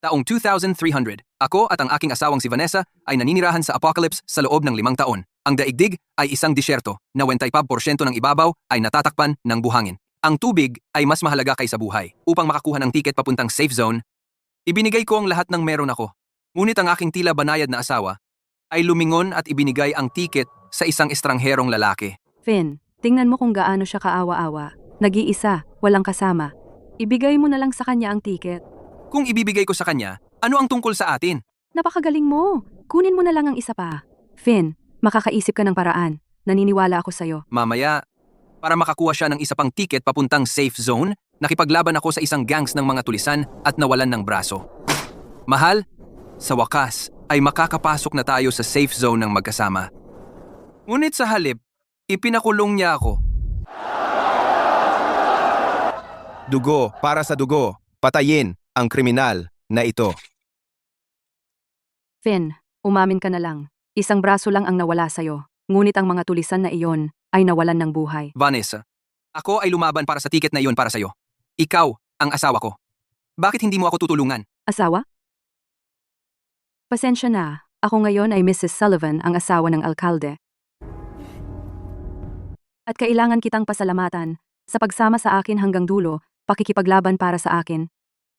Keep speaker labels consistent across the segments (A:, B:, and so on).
A: Taong 2300, ako at ang aking asawang si Vanessa ay naninirahan sa Apocalypse sa loob ng 5 taon. Ang daigdig ay isang disyerto na 95% ng ibabaw ay natatakpan ng buhangin. Ang tubig ay mas mahalaga kaysa buhay. Upang makakuha ng tiket papuntang safe zone, ibinigay ko ang lahat ng meron ako. Ngunit ang aking tila banayad na asawa ay lumingon at ibinigay ang tiket sa isang estrangherong lalaki.
B: Finn, tingnan mo kung gaano siya kaawa-awa. Nag-iisa, walang kasama. Ibigay mo na lang sa kanya ang tiket.
A: Kung ibibigay ko sa kanya, ano ang tungkol sa atin?
B: Napakagaling mo. Kunin mo na lang ang isa pa. Finn, makakaisip ka ng paraan. Naniniwala ako sa'yo.
A: Mamaya, para makakuha siya ng isa pang tiket papuntang safe zone, nakipaglaban ako sa isang gangs ng mga tulisan at nawalan ng braso. Mahal, sa wakas ay makakapasok na tayo sa safe zone ng magkasama. Ngunit sa halip, ipinakulong niya ako.
C: Dugo para sa dugo. Patayin ang kriminal na ito.
B: Finn, umamin ka na lang. Isang braso lang ang nawala sa'yo. Ngunit ang mga tulisan na iyon ay nawalan ng buhay.
A: Vanessa, ako ay lumaban para sa tiket na iyon para sa'yo. Ikaw ang asawa ko. Bakit hindi mo ako tutulungan?
B: Asawa? Pasensya na. Ako ngayon ay Mrs. Sullivan, ang asawa ng alkalde. At kailangan kitang pasalamatan sa pagsama sa akin hanggang dulo, pakikipaglaban para sa akin,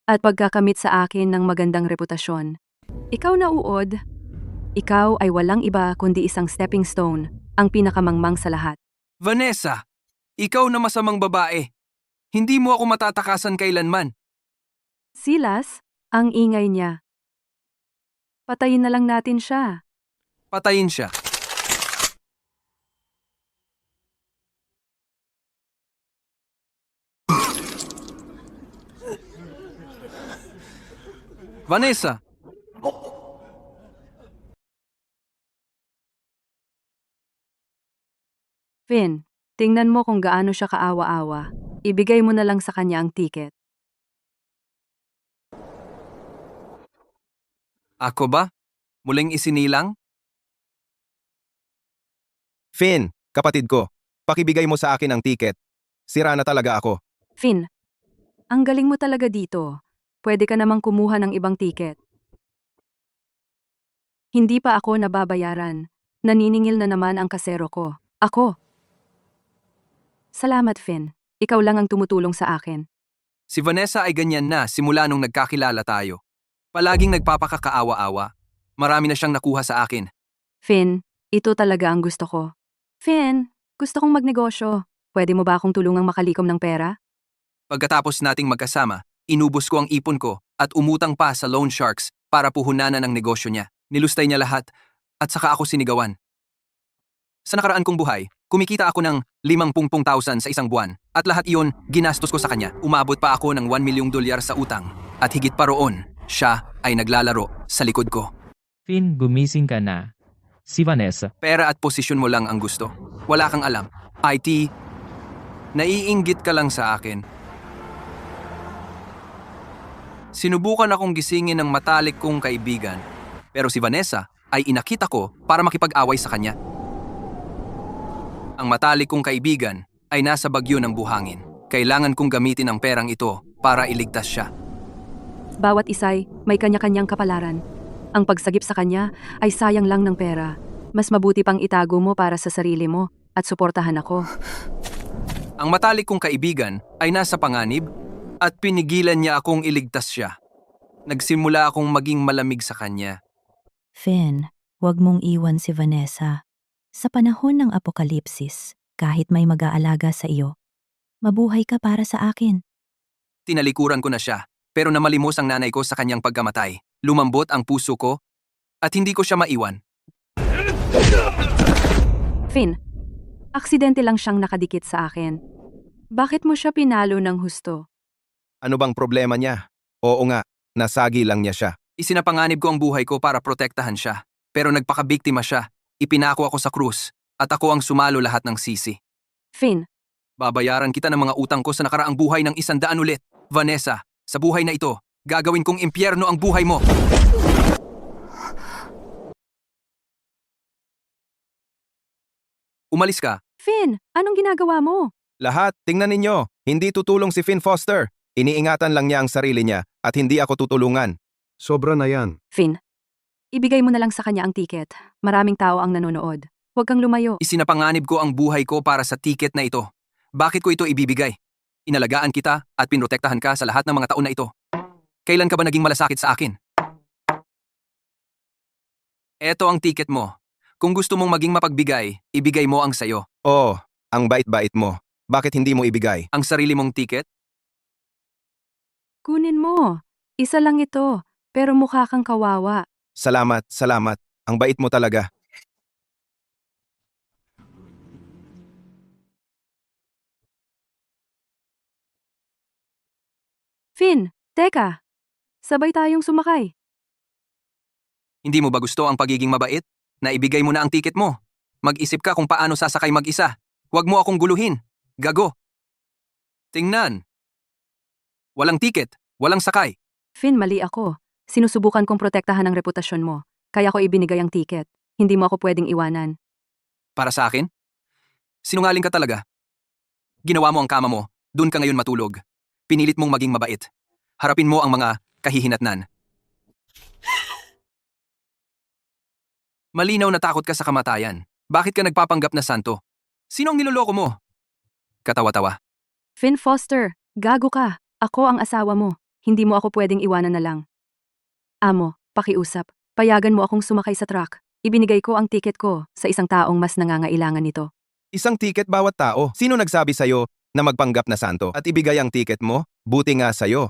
B: at pagkakamit sa akin ng magandang reputasyon. Ikaw na uod. Ikaw ay walang iba kundi isang stepping stone, ang pinakamangmang sa lahat.
A: Vanessa, ikaw na masamang babae. Hindi mo ako matatakasan kailanman.
B: Silas, ang ingay niya. Patayin na lang natin siya.
A: Patayin siya. Vanessa!
B: Finn, tingnan mo kung gaano siya kaawa-awa. Ibigay mo na lang sa kanya ang tiket.
A: Ako ba? Muling isinilang?
C: Finn, kapatid ko, pakibigay mo sa akin ang tiket. Sira na talaga ako.
B: Finn, ang galing mo talaga dito. Pwede ka namang kumuha ng ibang tiket. Hindi pa ako nababayaran. Naniningil na naman ang kasero ko. Ako. Salamat, Finn. Ikaw lang ang tumutulong sa akin.
A: Si Vanessa ay ganyan na simula nung nagkakilala tayo. Palaging nagpapakakaawa-awa. Marami na siyang nakuha sa akin.
B: Finn, ito talaga ang gusto ko. Finn, gusto kong magnegosyo. Pwede mo ba akong tulungang makalikom ng pera?
A: Pagkatapos nating magkasama, inubos ko ang ipon ko at umutang pa sa loan sharks para puhunanan ang negosyo niya. Nilustay niya lahat at saka ako sinigawan. Sa nakaraan kong buhay, kumikita ako ng 50,000 sa isang buwan at lahat iyon ginastos ko sa kanya. Umabot pa ako ng $1 million sa utang at higit pa roon, siya ay naglalaro sa likod ko.
D: Finn, gumising ka na. Si Vanessa.
A: Pera at posisyon mo lang ang gusto. Wala kang alam. IT, naiinggit ka lang sa akin. Sinubukan akong gisingin ng matalik kong kaibigan, pero si Vanessa ay inakita ko para makipag-away sa kanya. Ang matalik kong kaibigan ay nasa bagyo ng buhangin. Kailangan kong gamitin ang perang ito para iligtas siya.
B: Bawat isa'y may kanya-kanyang kapalaran. Ang pagsagip sa kanya ay sayang lang ng pera. Mas mabuti pang itago mo para sa sarili mo at suportahan ako.
A: Ang matalik kong kaibigan ay nasa panganib at pinigilan niya akong iligtas siya. Nagsimula akong maging malamig sa kanya.
E: Finn, huwag mong iwan si Vanessa. Sa panahon ng apokalipsis, kahit may mag-aalaga sa iyo, mabuhay ka para sa akin.
A: Tinalikuran ko na siya, pero namalimos ang nanay ko sa kanyang pagkamatay. Lumambot ang puso ko at hindi ko siya maiwan.
B: Finn, aksidente lang siyang nakadikit sa akin. Bakit mo siya pinalo ng husto?
C: Ano bang problema niya? Oo nga, nasagi lang niya siya.
A: Isinapanganib ko ang buhay ko para protektahan siya, pero nagpakabiktima siya. Ipinako ako sa krus at ako ang sumalo lahat ng sisi.
B: Finn,
A: Babayaran kita ng mga utang ko sa nakaraang buhay ng 100 ulit. Vanessa, sa buhay na ito, gagawin kong impyerno ang buhay mo. Umalis ka.
B: Finn, anong ginagawa mo?
C: Lahat, tingnan ninyo, hindi tutulong si Finn Foster. Iniingatan lang niya ang sarili niya at hindi ako tutulungan.
F: Sobra na yan.
B: Finn, ibigay mo na lang sa kanya ang tiket. Maraming tao ang nanonood. Huwag kang lumayo.
A: Isinapanganib ko ang buhay ko para sa tiket na ito. Bakit ko ito ibibigay? Inalagaan kita at pinrotektahan ka sa lahat ng mga taon na ito. Kailan ka ba naging malasakit sa akin? Eto ang tiket mo. Kung gusto mong maging mapagbigay, ibigay mo ang sayo.
C: Oh, ang bait-bait mo. Bakit hindi mo ibigay?
A: Ang sarili mong tiket?
B: Kunin mo. Isa lang ito, pero mukha kang kawawa.
C: Salamat, salamat. Ang bait mo talaga.
B: Finn, teka. Sabay tayong sumakay.
A: Hindi mo ba gusto ang pagiging mabait? Naibigay mo na ang tiket mo. Mag-isip ka kung paano sasakay mag-isa. Huwag mo akong guluhin. Gago. Tingnan. Walang tiket, walang sakay.
B: Finn, mali ako. Sinusubukan kong protektahan ang reputasyon mo. Kaya ko ibinigay ang tiket. Hindi mo ako pwedeng iwanan.
A: Para sa akin? Sinungaling ka talaga. Ginawa mo ang kama mo, dun ka ngayon matulog. Pinilit mong maging mabait. Harapin mo ang mga kahihinatnan. Malinaw na takot ka sa kamatayan. Bakit ka nagpapanggap na santo? Sino ang niloloko mo? Katawa-tawa.
B: Finn Foster, gago ka. Ako ang asawa mo. Hindi mo ako pwedeng iwanan na lang. Amo, pakiusap. Payagan mo akong sumakay sa truck. Ibinigay ko ang tiket ko sa isang taong mas nangangailangan nito.
C: Isang tiket bawat tao. Sino nagsabi sa'yo na magpanggap na santo at ibigay ang tiket mo? Buti nga sa'yo.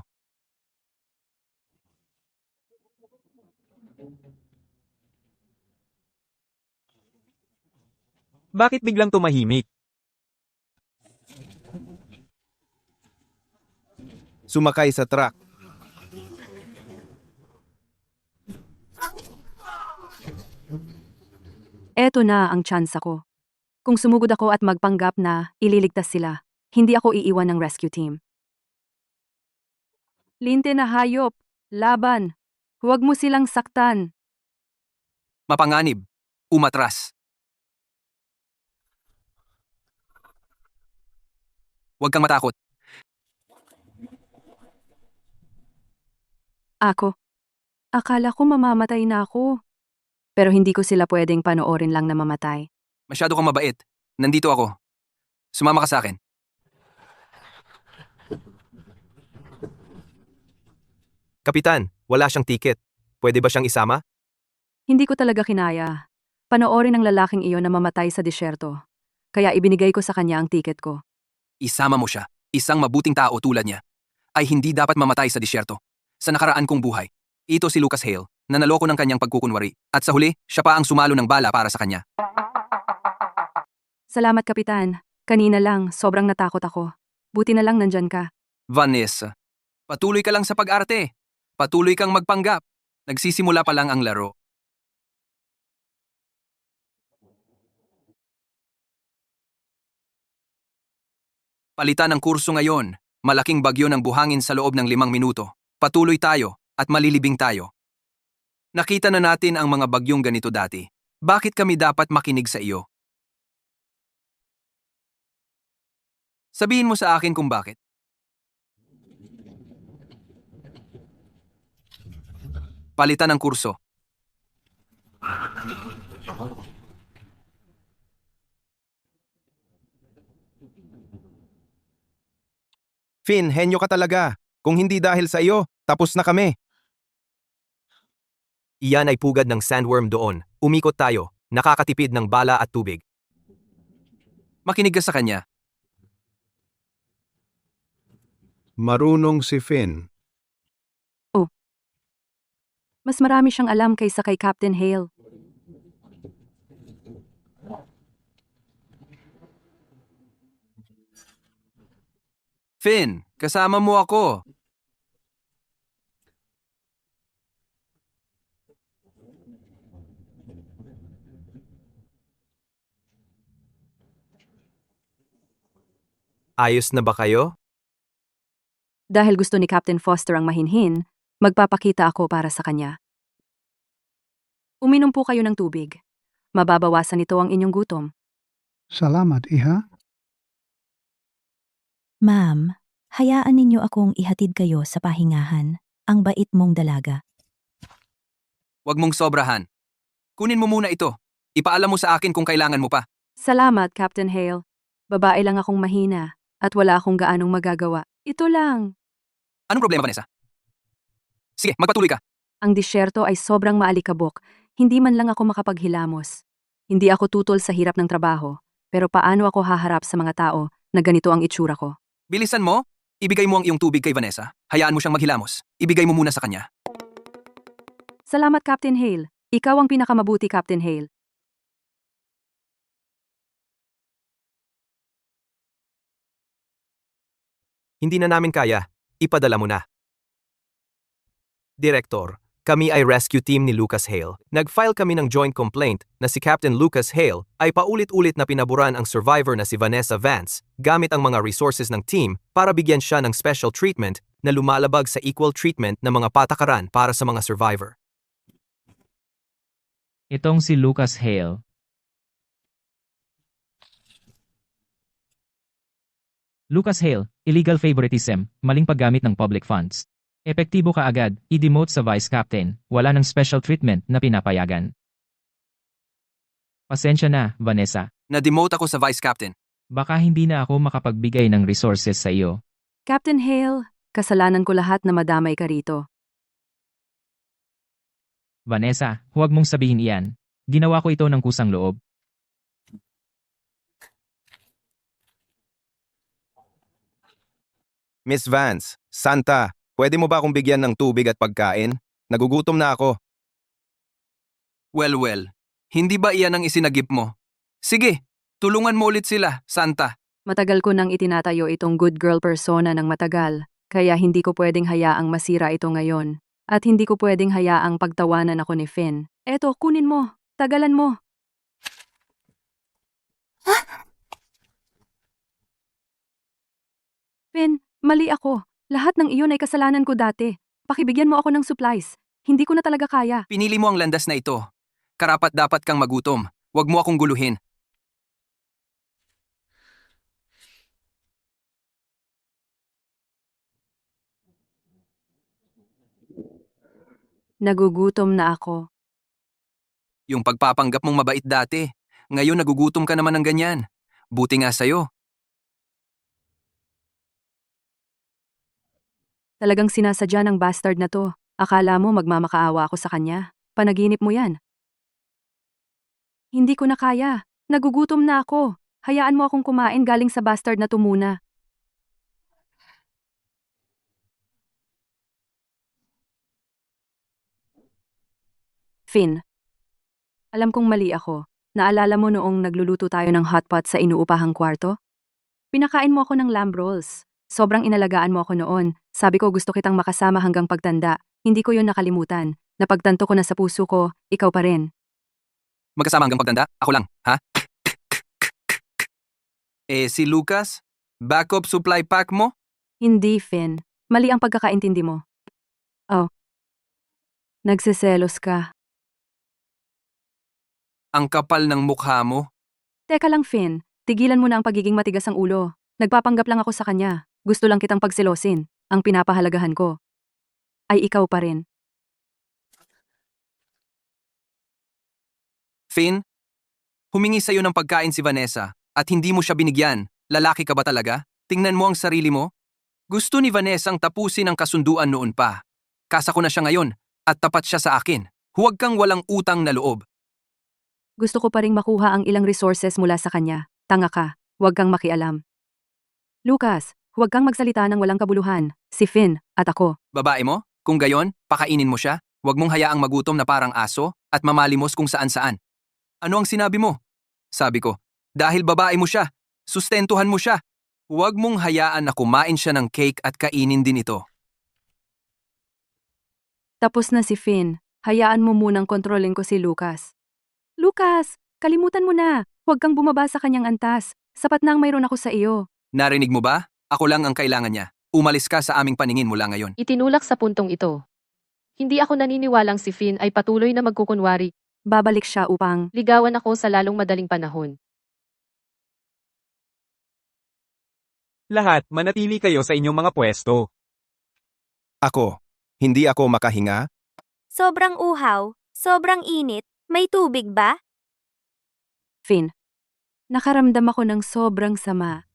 G: Bakit biglang tumahimik?
C: Sumakay sa truck.
B: Eto na ang tsansa ko. Kung sumugod ako at magpanggap na ililigtas sila, hindi ako iiwan ng rescue team. Linte na hayop, laban. Huwag mo silang saktan.
A: Mapanganib. Umatras. Huwag kang matakot.
B: Ako. Akala ko mamamatay na ako. Pero hindi ko sila pwedeng panoorin lang na mamatay.
A: Masyado kang mabait. Nandito ako. Sumama ka sa akin.
C: Kapitan, wala siyang tiket. Pwede ba siyang isama?
B: Hindi ko talaga kinaya. Panoorin ang lalaking iyon na mamatay sa disyerto. Kaya ibinigay ko sa kanya ang tiket ko.
A: Isama mo siya. Isang mabuting tao tulad niya ay hindi dapat mamatay sa disyerto. Sa nakaraan kong buhay, ito si Lucas Hale na naloko ng kanyang pagkukunwari at sa huli, siya pa ang sumalo ng bala para sa kanya.
B: Salamat, Kapitan. Kanina lang, sobrang natakot ako. Buti na lang nandyan ka.
A: Vanessa, patuloy ka lang sa pag-arte. Patuloy kang magpanggap. Nagsisimula pa lang ang laro. Palitan ang kurso ngayon. Malaking bagyo ng buhangin sa loob ng 5 minuto. Patuloy tayo at malilibing tayo. Nakita na natin ang mga bagyong ganito dati. Bakit kami dapat makinig sa iyo? Sabihin mo sa akin kung bakit. Palitan ang kurso.
C: Finn, henyo ka talaga. Kung hindi dahil sa iyo, tapos na kami.
H: Iyan ay pugad ng sandworm doon. Umikot tayo. Nakakatipid ng bala at tubig.
A: Makinig ka sa kanya.
F: Marunong si Finn.
B: Mas marami siyang alam kaysa kay Captain Hale.
A: Finn, kasama mo ako.
H: Ayos na ba kayo?
B: Dahil gusto ni Captain Foster ang mahinhin, magpapakita ako para sa kanya. Uminom po kayo ng tubig. Mababawasan nito ang inyong gutom.
I: Salamat, Iha.
E: Ma'am, hayaan ninyo akong ihatid kayo sa pahingahan. Ang bait mong dalaga.
A: Huwag mong sobrahan. Kunin mo muna ito. Ipaalam mo sa akin kung kailangan mo pa.
B: Salamat, Captain Hale. Babae lang akong mahina at wala akong gaanong magagawa. Ito lang.
A: Anong problema, Vanessa? Sige, magpatuloy ka.
B: Ang disyerto ay sobrang maalikabok. Hindi man lang ako makapaghilamos. Hindi ako tutol sa hirap ng trabaho. Pero paano ako haharap sa mga tao na ganito ang itsura ko?
A: Bilisan mo. Ibigay mo ang iyong tubig kay Vanessa. Hayaan mo siyang maghilamos. Ibigay mo muna sa kanya.
B: Salamat, Captain Hale. Ikaw ang pinakamabuti, Captain Hale.
H: Hindi na namin kaya. Ipadala mo na. Direktor, kami ay rescue team ni Lucas Hale. Nag-file kami ng joint complaint na si Captain Lucas Hale ay paulit-ulit na pinaburan ang survivor na si Vanessa Vance gamit ang mga resources ng team para bigyan siya ng special treatment na lumalabag sa equal treatment ng mga patakaran para sa mga survivor.
D: Itong si Lucas Hale. Lucas Hale, illegal favoritism, maling paggamit ng public funds. Epektibo ka agad, i-demote sa vice captain, wala ng special treatment na pinapayagan. Pasensya na, Vanessa.
A: Na-demote ako sa vice captain.
D: Baka hindi na ako makapagbigay ng resources sa iyo.
B: Captain Hale, kasalanan ko lahat na madamay ka rito.
D: Vanessa, huwag mong sabihin iyan. Ginawa ko ito ng kusang loob.
C: Miss Vance, Santa, pwede mo ba akong bigyan ng tubig at pagkain? Nagugutom na ako.
A: Well. Hindi ba iyan ang isinagip mo? Sige, tulungan mo ulit sila, Santa.
B: Matagal ko nang itinatayo itong good girl persona ng matagal, kaya hindi ko pwedeng hayaang masira ito ngayon. At hindi ko pwedeng hayaang pagtawanan ako ni Finn. Eto, kunin mo. Tagalan mo. Finn, mali ako. Lahat ng iyon ay kasalanan ko dati. Pakibigyan mo ako ng supplies. Hindi ko na talaga kaya.
A: Pinili mo ang landas na ito. Karapat-dapat kang magutom. Huwag mo akong guluhin.
B: Nagugutom na ako.
A: Yung pagpapanggap mong mabait dati. Ngayon nagugutom ka naman ng ganyan. Buti nga sa'yo.
B: Talagang sinasadya ng bastard na to. Akala mo magmamakaawa ako sa kanya. Panaginip mo yan. Hindi ko na kaya. Nagugutom na ako. Hayaan mo akong kumain galing sa bastard na to muna. Finn. Alam kong mali ako. Naalala mo noong nagluluto tayo ng hotpot sa inuupahang kwarto? Pinakain mo ako ng lamb rolls. Sobrang inalagaan mo ako noon. Sabi ko gusto kitang makasama hanggang pagtanda. Hindi ko yun nakalimutan. Napagtanto ko na sa puso ko, ikaw pa rin.
A: Magkasama hanggang pagtanda? Ako lang, ha? Si Lucas? Backup supply pack mo?
B: Hindi, Finn. Mali ang pagkakaintindi mo. Oh. Nagseselos ka.
A: Ang kapal ng mukha mo?
B: Teka lang, Finn. Tigilan mo na ang pagiging matigas ang ulo. Nagpapanggap lang ako sa kanya. Gusto lang kitang pagselosin. Ang pinapahalagahan ko ay ikaw pa rin.
A: Finn? Humingi sa'yo ng pagkain si Vanessa at hindi mo siya binigyan. Lalaki ka ba talaga? Tingnan mo ang sarili mo. Gusto ni Vanessa ang tapusin ang kasunduan noon pa. Kasa ko na siya ngayon at tapat siya sa akin. Huwag kang walang utang na loob.
B: Gusto ko pa ring makuha ang ilang resources mula sa kanya. Tanga ka. Huwag kang makialam. Lucas, huwag kang magsalita ng walang kabuluhan. Si Finn at ako.
A: Babae mo? Kung gayon, pakainin mo siya. Huwag mong hayaang magutom na parang aso at mamalimos kung saan-saan. Ano ang sinabi mo? Sabi ko, dahil babae mo siya, sustentuhan mo siya. Huwag mong hayaan na kumain siya ng cake at kainin din ito.
B: Tapos na si Finn. Hayaan mo munang kontrolin ko si Lucas. Lucas, kalimutan mo na. Huwag kang bumaba sa kanyang antas. Sapat na ang mayroon ako sa iyo.
A: Narinig mo ba? Ako lang ang kailangan niya. Umalis ka sa aming paningin mula ngayon.
J: Itinulak sa puntong ito. Hindi ako naniniwalang si Finn ay patuloy na magkukunwari.
B: Babalik siya upang
J: Ligawan ako sa lalong madaling panahon.
G: Lahat, manatili kayo sa inyong mga pwesto.
C: Ako, hindi ako makahinga?
K: Sobrang uhaw. Sobrang init. May tubig ba?
B: Finn, nakaramdam ako ng sobrang sama.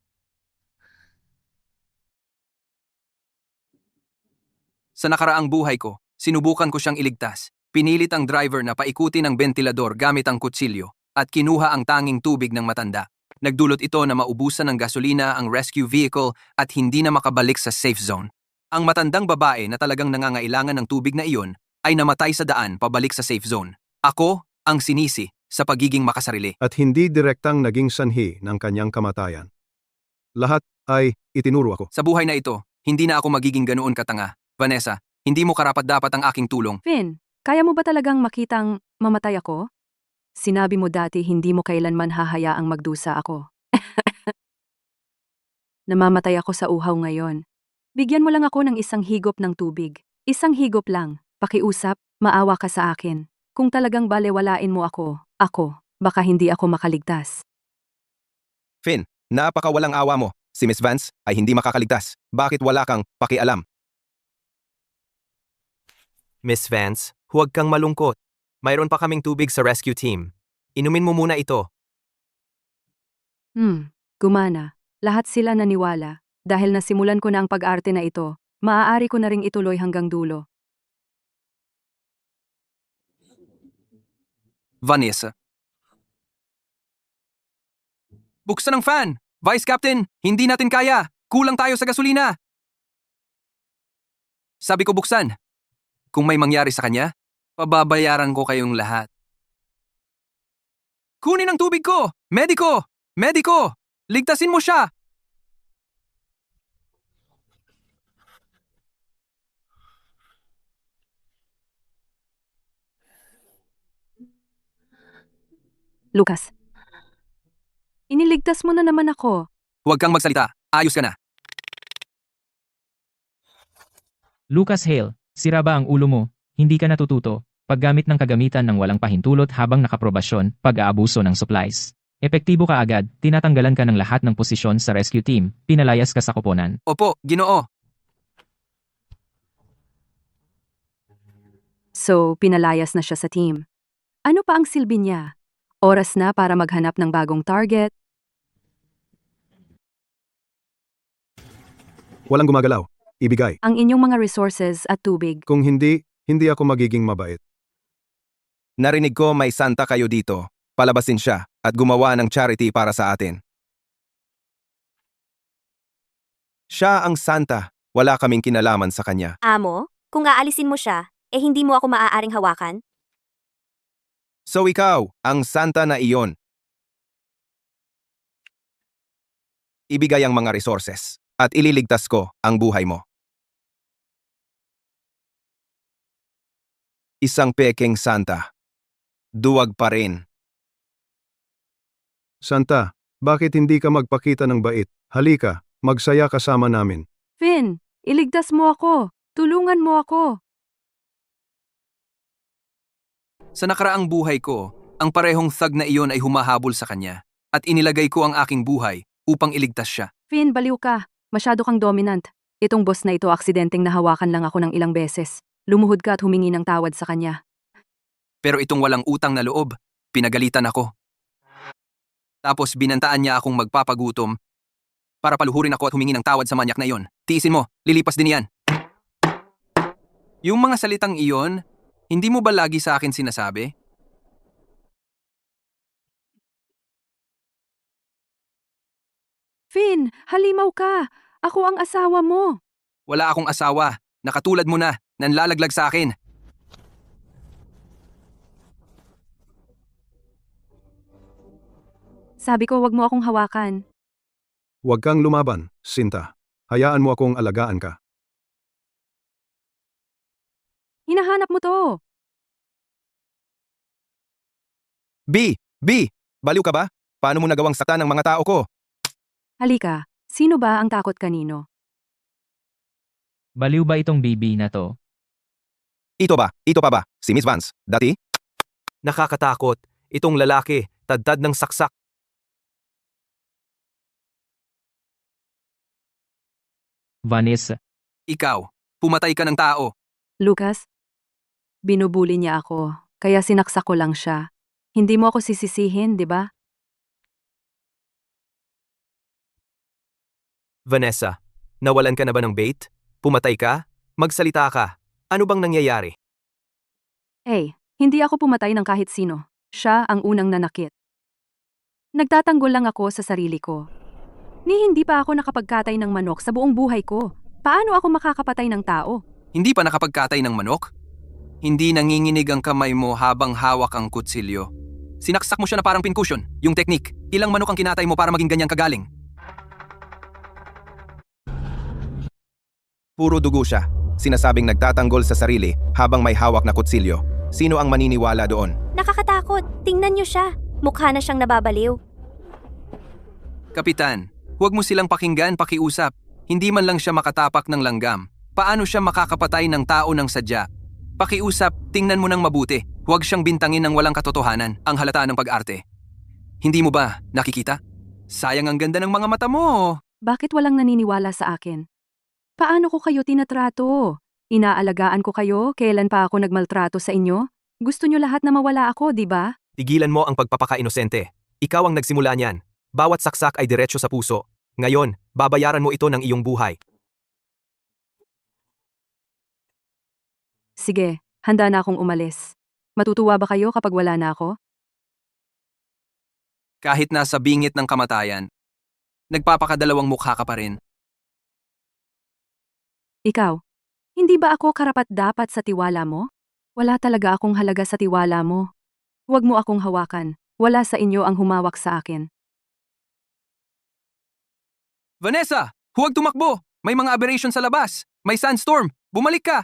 A: Sa nakaraang buhay ko, sinubukan ko siyang iligtas. Pinilit ang driver na paikutin ang bentilador gamit ang kutsilyo at kinuha ang tanging tubig ng matanda. Nagdulot ito na maubusan ng gasolina ang rescue vehicle at hindi na makabalik sa safe zone. Ang matandang babae na talagang nangangailangan ng tubig na iyon ay namatay sa daan pabalik sa safe zone. Ako ang sinisi sa pagiging makasarili.
F: At hindi direktang naging sanhi ng kanyang kamatayan. Lahat ay itinuro ako.
A: Sa buhay na ito, hindi na ako magiging ganoon katanga. Vanessa, hindi mo karapat-dapat ang aking tulong.
B: Finn, kaya mo ba talagang makitang mamatay ako? Sinabi mo dati hindi mo kailanman hahayaang magdusa ako. Namamatay ako sa uhaw ngayon. Bigyan mo lang ako ng isang higop ng tubig. Isang higop lang. Pakiusap, maawa ka sa akin. Kung talagang balewalain mo ako, baka hindi ako makaligtas.
C: Finn, napakawalang awa mo. Si Miss Vance ay hindi makakaligtas. Bakit wala kang pakialam?
H: Miss Vance, huwag kang malungkot. Mayroon pa kaming tubig sa rescue team. Inumin mo muna ito.
B: Gumana. Lahat sila naniwala. Dahil nasimulan ko na ang pag-arte na ito, maaari ko na ring ituloy hanggang dulo.
A: Vanessa. Buksan ang fan! Vice Captain, hindi natin kaya! Kulang tayo sa gasolina! Sabi ko buksan. Kung may mangyari sa kanya, pababayaran ko kayong lahat. Kunin ang tubig ko! Mediko! Mediko! Ligtasin mo siya!
B: Lucas. Iniligtas mo na naman ako.
A: Huwag kang magsalita. Ayos ka na.
D: Lucas Hale, sira ba ang ulo mo? Hindi ka natututo. Paggamit ng kagamitan ng walang pahintulot habang nakaprobasyon, pag-aabuso ng supplies. Epektibo ka agad, tinatanggalan ka ng lahat ng posisyon sa rescue team, pinalayas ka sa koponan.
A: Opo, Ginoo.
B: So, pinalayas na siya sa team. Ano pa ang silbi niya? Oras na para maghanap ng bagong target.
F: Walang gumagalaw. Ibigay.
B: Ang inyong mga resources at tubig.
F: Kung hindi ako magiging mabait.
C: Narinig ko may santa kayo dito. Palabasin siya at gumawa ng charity para sa atin. Siya ang santa. Wala kaming kinalaman sa kanya.
K: Amo, kung aalisin mo siya, hindi mo ako maaaring hawakan?
C: So ikaw, ang santa na iyon. Ibigay ang mga resources at ililigtas ko ang buhay mo. Isang pekeng santa. Duwag pa rin.
F: Santa, bakit hindi ka magpakita ng bait? Halika, magsaya kasama namin.
B: Finn, iligtas mo ako. Tulungan mo ako.
A: Sa nakaraang buhay ko, ang parehong thug na iyon ay humahabol sa kanya at inilagay ko ang aking buhay upang iligtas siya.
B: Finn, baliw ka. Masyado kang dominant. Itong boss na ito aksidenteng nahawakan lang ako ng ilang beses. Lumuhod ka at humingi ng tawad sa kanya.
A: Pero itong walang utang na loob, pinagalitan ako. Tapos binantaan niya akong magpapagutom para paluhurin ako at humingi ng tawad sa manyak na iyon. Tiisin mo, lilipas din yan. Yung mga salitang iyon, hindi mo ba lagi sa akin sinasabi?
B: Finn, halimaw ka. Ako ang asawa mo.
A: Wala akong asawa. Nakatulad mo na, nanlalaglag sa akin.
B: Sabi ko wag mo akong hawakan.
F: Huwag kang lumaban, Sinta. Hayaan mo akong alagaan ka.
B: Hinahanap mo to.
C: B! Baliw ka ba? Paano mo nagawang saktan ng mga tao ko?
B: Halika, sino ba ang takot kanino?
D: Baliw ba itong baby na to?
C: Ito pa ba? Si Miss Vance, dati?
H: Nakakatakot. Itong lalaki, tadtad ng saksak.
D: Vanessa,
A: Ikaw, pumatay ka ng tao.
B: Lucas, binubuli niya ako. kaya sinaksak ko lang siya. Hindi mo ako sisisihin, di ba?
H: Vanessa, nawalan ka na ba ng bait? Pumatay ka? Magsalita ka. Ano bang nangyayari?
B: Hey, hindi ako pumatay ng kahit sino. Siya ang unang nanakit. Nagtatanggol lang ako sa sarili ko. Ni hindi pa ako nakapagkatay ng manok sa buong buhay ko. Paano ako makakapatay ng tao?
A: Hindi pa nakapagkatay ng manok? Hindi nanginginig ang kamay mo habang hawak ang kutsilyo. Sinaksak mo siya na parang pincushion. Yung technique, ilang manok ang kinatay mo para maging ganyang kagaling?
C: Puro dugo siya. Sinasabing nagtatanggol sa sarili habang may hawak na kutsilyo. Sino ang maniniwala doon?
K: Nakakatakot. Tingnan niyo siya. Mukha na siyang nababaliw.
A: Kapitan, huwag mo silang pakinggan, pakiusap. Hindi man lang siya makatapak ng langgam. Paano siya makakapatay ng tao ng sadya? Pakiusap, tingnan mo ng mabuti. Huwag siyang bintangin ng walang katotohanan, ang halata ng pag-arte. Hindi mo ba nakikita? Sayang ang ganda ng mga mata mo.
B: Bakit walang naniniwala sa akin? Paano ko kayo tinatrato? Inaalagaan ko kayo, kailan pa ako nagmaltrato sa inyo? Gusto nyo lahat na mawala ako, di ba?
H: Tigilan mo ang pagpapaka-inosente. Ikaw ang nagsimula niyan. Bawat saksak ay diretso sa puso. Ngayon, babayaran mo ito ng iyong buhay.
B: Sige, handa na akong umalis. Matutuwa ba kayo kapag wala na ako?
A: Kahit nasa bingit ng kamatayan, nagpapakadalawang mukha ka pa rin.
B: Ikaw, hindi ba ako karapat-dapat sa tiwala mo? Wala talaga akong halaga sa tiwala mo. Huwag mo akong hawakan. Wala sa inyo ang humawak sa akin.
A: Vanessa, huwag tumakbo! May mga aberration sa labas. May sandstorm. Bumalik ka!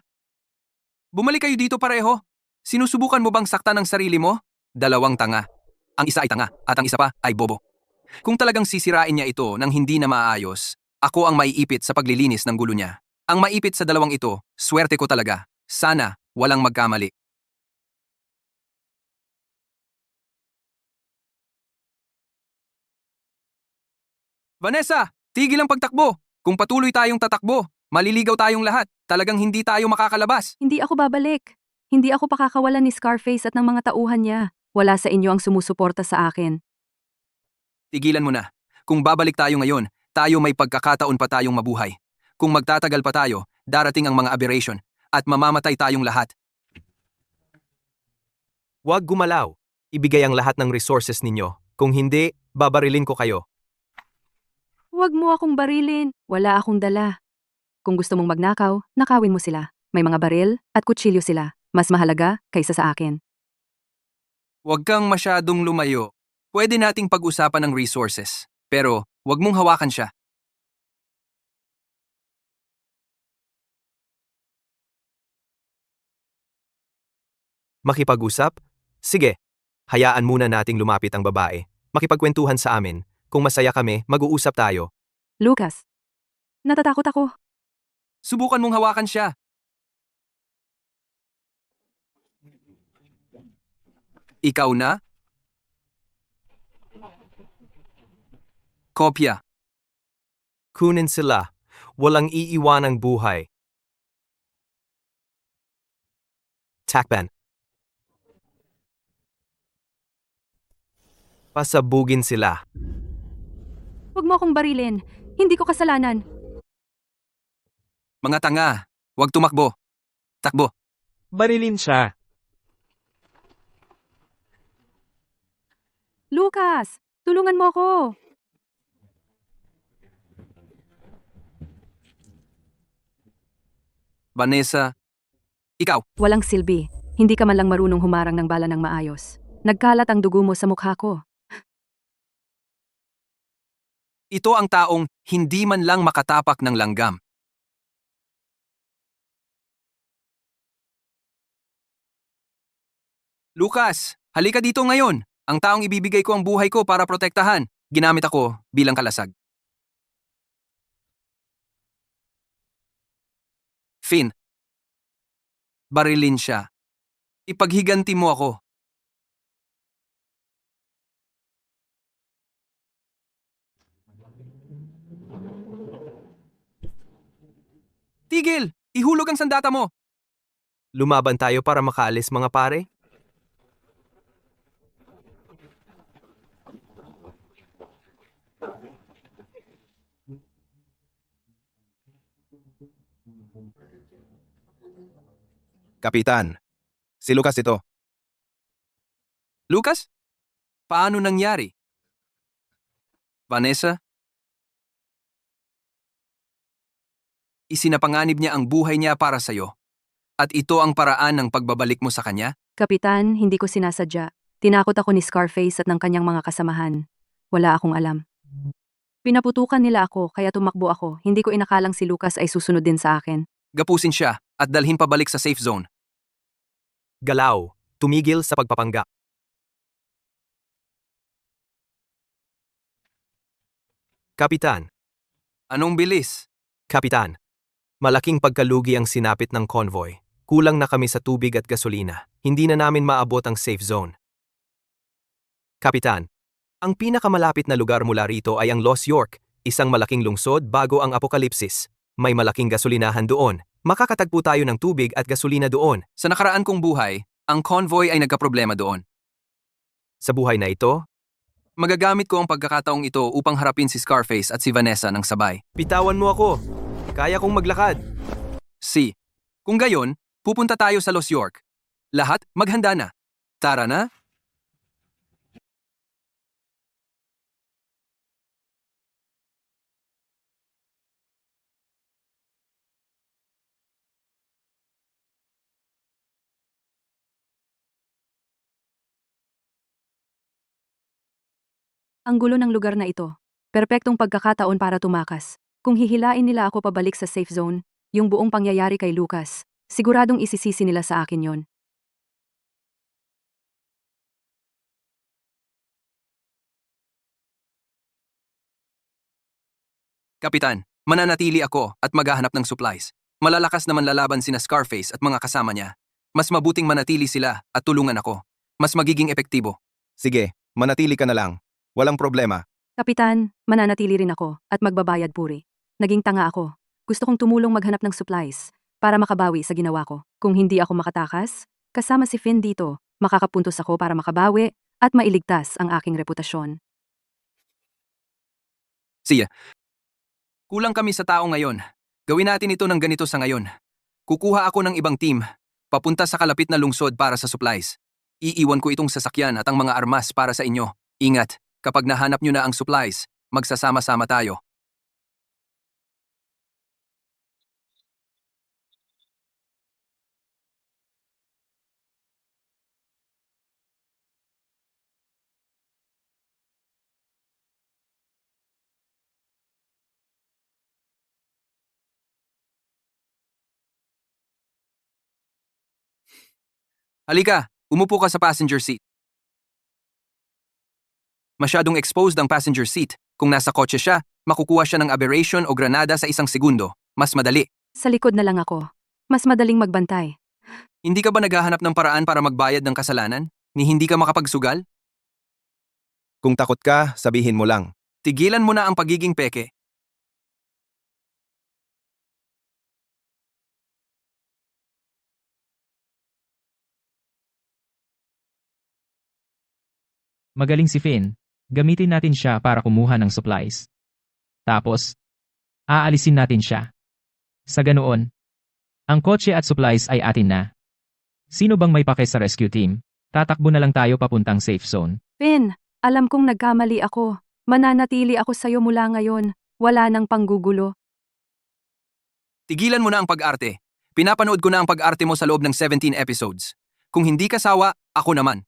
A: Bumalik kayo dito pareho. Sinusubukan mo bang saktan ang sarili mo? Dalawang tanga. Ang isa ay tanga at ang isa pa ay bobo. Kung talagang sisirain niya ito nang hindi na maayos, ako ang maiipit sa paglilinis ng gulo niya. Ang maipit sa dalawang ito, swerte ko talaga. Sana walang magkamali. Vanessa, tigil ang pagtakbo. Kung patuloy tayong tatakbo, maliligaw tayong lahat. Talagang hindi tayo makakalabas.
B: Hindi ako babalik. Hindi ako pakakawalan ni Scarface at ng mga tauhan niya. Wala sa inyo ang sumusuporta sa akin.
A: Tigilan mo na. Kung babalik tayo ngayon, tayo may pagkakataon pa tayong mabuhay. Kung magtatagal pa tayo, darating ang mga aberration at mamamatay tayong lahat.
H: Huwag gumalaw. Ibigay ang lahat ng resources ninyo. Kung hindi, babarilin ko kayo.
B: Huwag mo akong barilin. Wala akong dala. Kung gusto mong magnakaw, nakawin mo sila. May mga baril at kutsilyo sila. Mas mahalaga kaysa sa akin.
A: Huwag kang masyadong lumayo. Pwede nating pag-usapan ng resources. Pero, huwag mong hawakan siya.
H: Makipag-usap? Sige. Hayaan muna nating lumapit ang babae. Makipagkwentuhan sa amin. Kung masaya kami, mag-uusap tayo.
B: Lucas, natatakot ako.
A: Subukan mong hawakan siya. Ikaw na? Kopya.
H: Kunin sila. Walang iiwanang buhay. Takpan. Pasabugin sila.
B: Huwag mo akong barilin. Hindi ko kasalanan.
A: Mga tanga. Huwag tumakbo. Takbo.
G: Barilin siya.
B: Lucas, tulungan mo ako.
A: Vanessa, ikaw.
B: Walang silbi. Hindi ka man lang marunong humarang ng bala ng maayos. Nagkalat ang dugo mo sa mukha ko.
A: Ito ang taong hindi man lang makatapak ng langgam. Lucas, halika dito ngayon. Ang taong ibibigay ko ang buhay ko para protektahan. Ginamit ako bilang kalasag. Finn, barilin siya. Ipaghiganti mo ako. Tigil! Ihulog ang sandata mo!
H: Lumaban tayo para makaalis mga pare?
C: Kapitan, si Lucas ito.
A: Lucas? Paano nangyari? Vanessa? Isinapanganib niya ang buhay niya para sa'yo. At ito ang paraan ng pagbabalik mo sa kanya?
B: Kapitan, hindi ko sinasadya. Tinakot ako ni Scarface at ng kanyang mga kasamahan. Wala akong alam. Pinaputukan nila ako kaya tumakbo ako. Hindi ko inakalang si Lucas ay susunod din sa akin.
A: Gapusin siya at dalhin pabalik sa safe zone.
H: Galaw, tumigil sa pagpapanggap. Kapitan,
A: Anong bilis?
H: Kapitan, malaking pagkalugi ang sinapit ng convoy. Kulang na kami sa tubig at gasolina. Hindi na namin maabot ang safe zone. Kapitan, ang pinakamalapit na lugar mula rito ay ang Los York, isang malaking lungsod bago ang apokalipsis. May malaking gasolinahan doon. Makakatagpo tayo ng tubig at gasolina doon.
A: Sa nakaraan kong buhay, ang convoy ay nagkaproblema doon.
H: Sa buhay na ito,
A: Magagamit ko ang pagkakataong ito upang harapin si Scarface at si Vanessa ng sabay.
H: bitawan mo ako. Kaya kong maglakad.
A: Si. Kung gayon, pupunta tayo sa Los York. Lahat, maghanda na. Tara na.
B: Ang gulo ng lugar na ito. Perpektong pagkakataon para tumakas. Kung hihilain nila ako pabalik sa safe zone, yung buong pangyayari kay Lucas, siguradong isisisi nila sa akin yon.
A: Kapitan, mananatili ako at maghahanap ng supplies. Malalakas naman lalaban sina Scarface at mga kasama niya. Mas mabuting manatili sila at tulungan ako. Mas magiging epektibo.
C: Sige, manatili ka na lang. Walang problema.
B: Kapitan, mananatili rin ako at magbabayad puri. Naging tanga ako. Gusto kong tumulong maghanap ng supplies para makabawi sa ginawa ko. Kung hindi ako makatakas, kasama si Finn dito, makakapuntos ako para makabawi at mailigtas ang aking reputasyon.
A: Siya. Kulang kami sa tao ngayon. Gawin natin ito ng ganito sa ngayon. Kukuha ako ng ibang team, papunta sa kalapit na lungsod para sa supplies. Iiwan ko itong sasakyan at ang mga armas para sa inyo. Ingat, kapag nahanap nyo na ang supplies, magsasama-sama tayo. Halika, umupo ka sa passenger seat. Masyadong exposed ang passenger seat. Kung nasa kotse siya, makukuha siya ng aberration o granada sa 1 segundo. Mas madali.
B: Sa likod na lang ako. Mas madaling magbantay.
A: Hindi ka ba naghahanap ng paraan para magbayad ng kasalanan? Ni hindi ka makapagsugal?
C: Kung takot ka, sabihin mo lang.
A: Tigilan mo na ang pagiging peke.
D: Magaling si Finn. Gamitin natin siya para kumuha ng supplies. Tapos, aalisin natin siya. Sa ganoon, ang kotse at supplies ay atin na. Sino bang may pake sa rescue team? Tatakbo na lang tayo papuntang safe zone.
B: Finn, alam kong nagkamali ako. Mananatili ako sa'yo mula ngayon. Wala nang panggugulo.
A: Tigilan mo na ang pag-arte. Pinapanood ko na ang pag-arte mo sa loob ng 17 episodes. Kung hindi ka sawa, ako naman.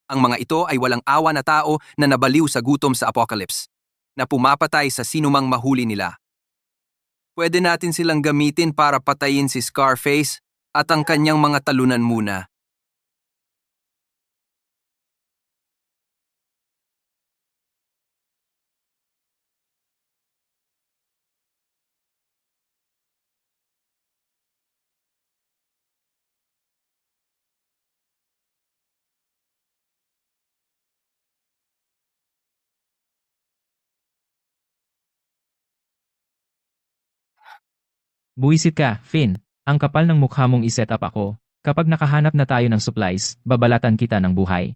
A: Ang mga ito ay walang awa na tao na nabaliw sa gutom sa apocalypse, na pumapatay sa sinumang mahuli nila. Pwede natin silang gamitin para patayin si Scarface at ang kanyang mga talunan muna.
D: Buwisit ka, Finn. Ang kapal ng mukha mong iset up ako. Kapag nakahanap na tayo ng supplies, babalatan kita ng buhay.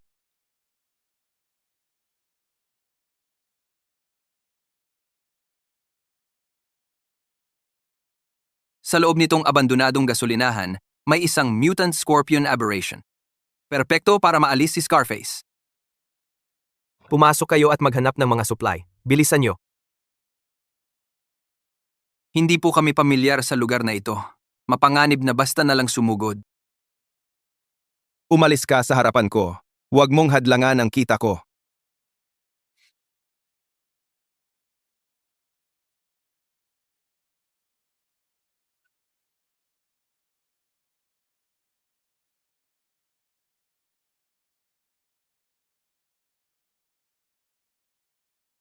A: Sa loob nitong abandonadong gasolinahan, may isang mutant scorpion aberration. Perpekto para maalis si Scarface.
H: Pumasok kayo at maghanap ng mga supply. Bilisan nyo.
A: Hindi po kami pamilyar sa lugar na ito. Mapanganib na basta na lang sumugod.
C: Umalis ka sa harapan ko. Huwag mong hadlangan ang kita ko.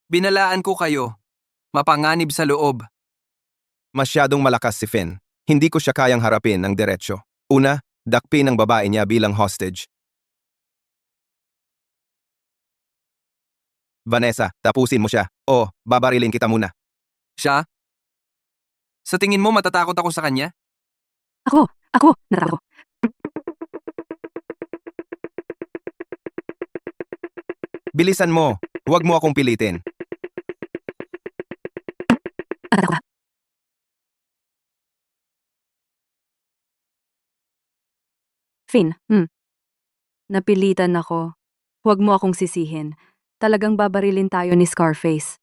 A: Binalaan ko kayo. Mapanganib sa loob.
C: Masyadong malakas si Finn. Hindi ko siya kayang harapin ng diretsyo. Una, dakpin ang babae niya bilang hostage. Vanessa, tapusin mo siya. O, babarilin kita muna.
A: Siya? Sa tingin mo matatakot ako sa kanya?
B: Ako, natatakot.
C: Bilisan mo. Huwag mo akong pilitin.
B: Natatakot. Finn, napilitan ako. Huwag mo akong sisihin. Talagang babarilin tayo ni Scarface.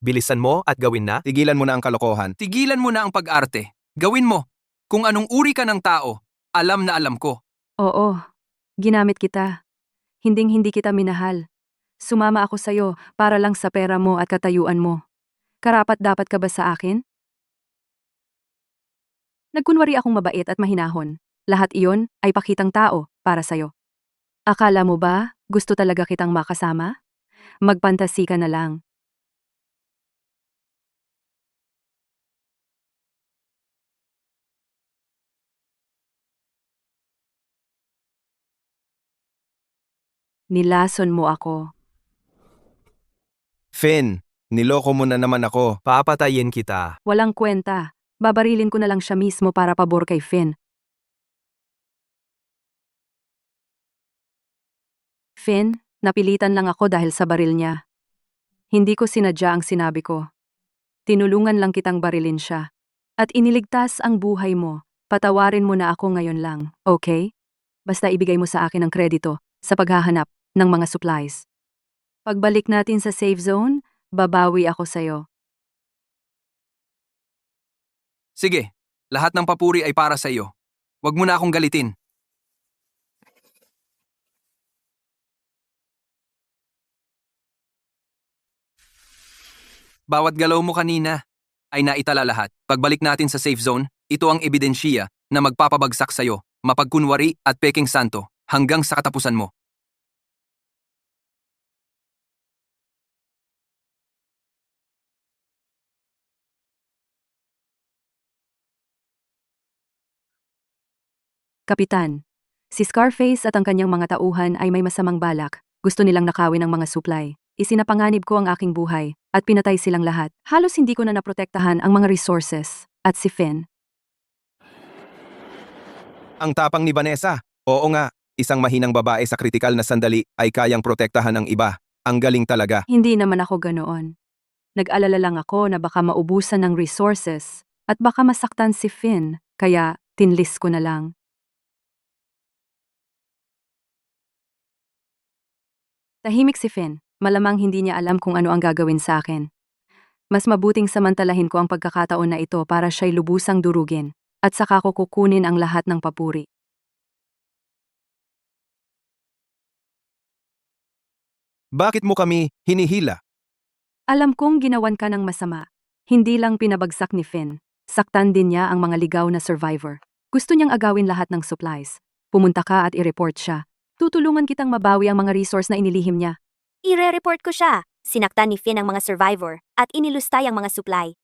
H: Bilisan mo at gawin na.
C: Tigilan mo na ang kalokohan.
A: Tigilan mo na ang pag-arte. Gawin mo. Kung anong uri ka ng tao, alam na alam ko.
B: Oo, ginamit kita. Hinding-hindi kita minahal. Sumama ako sa'yo para lang sa pera mo at katayuan mo. Karapat dapat ka ba sa akin? Nagkunwari akong mabait at mahinahon. Lahat iyon ay pakitang tao para sa'yo. Akala mo ba gusto talaga kitang makasama? Magpantasi ka na lang. Nilason mo ako.
C: Finn, niloko mo na naman ako.
H: Papatayin kita.
B: Walang kwenta. Babarilin ko na lang siya mismo para pabor kay Finn. Finn, napilitan lang ako dahil sa baril niya. Hindi ko sinadya ang sinabi ko. Tinulungan lang kitang barilin siya. At iniligtas ang buhay mo. Patawarin mo na ako ngayon lang, okay? Basta ibigay mo sa akin ang kredito sa paghahanap ng mga supplies. Pagbalik natin sa safe zone, babawi ako sa'yo.
A: Sige, lahat ng papuri ay para sa iyo. Huwag mo na akong galitin. Bawat galaw mo kanina ay naitala lahat. Pagbalik natin sa safe zone, ito ang ebidensya na magpapabagsak sa'yo, mapagkunwari at peking santo hanggang sa katapusan mo.
B: Kapitan, si Scarface at ang kanyang mga tauhan ay may masamang balak. Gusto nilang nakawin ang mga supply. Isinapanganib ko ang aking buhay at pinatay silang lahat. Halos hindi ko na naprotektahan ang mga resources at si Finn.
C: Ang tapang ni Vanessa. Oo nga, isang mahinang babae sa kritikal na sandali ay kayang protektahan ng iba. Ang galing talaga.
B: Hindi naman ako ganoon. Nag-alala lang ako na baka maubusan ng resources at baka masaktan si Finn, kaya tinlist ko na lang. Tahimik si Finn. Malamang hindi niya alam kung ano ang gagawin sa akin. Mas mabuting samantalahin ko ang pagkakataon na ito para siya'y lubusang durugin at saka ko kukunin ang lahat ng papuri.
C: Bakit mo kami hinihila?
B: Alam kong ginawan ka ng masama. Hindi lang pinabagsak ni Finn. Saktan din niya ang mga ligaw na survivor. Gusto niyang agawin lahat ng supplies. Pumunta ka at i-report siya. Tutulungan kitang mabawi ang mga resource na inilihim niya.
K: Ire-report ko siya. Sinaktan ni Finn ang mga survivor at inilustay ang mga supply.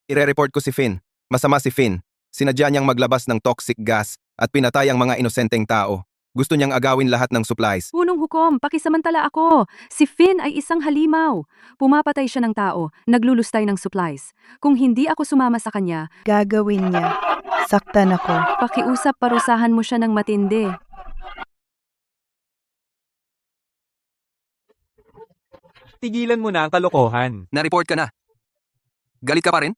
C: Ire-report ko si Finn. Masama si Finn. Sinadya niyang maglabas ng toxic gas at pinatay ang mga inosenteng tao. Gusto niyang agawin lahat ng supplies.
B: Punong hukom, pakisamantala ako. Si Finn ay isang halimaw. Pumapatay siya ng tao, naglulustay ng supplies. Kung hindi ako sumama sa kanya,
L: Gagawin niya. Saktan ako.
B: pakiusap parusahan mo siya ng matindi.
G: Tigilan mo na ang kalokohan.
A: Na-report ka na. Galit ka pa rin?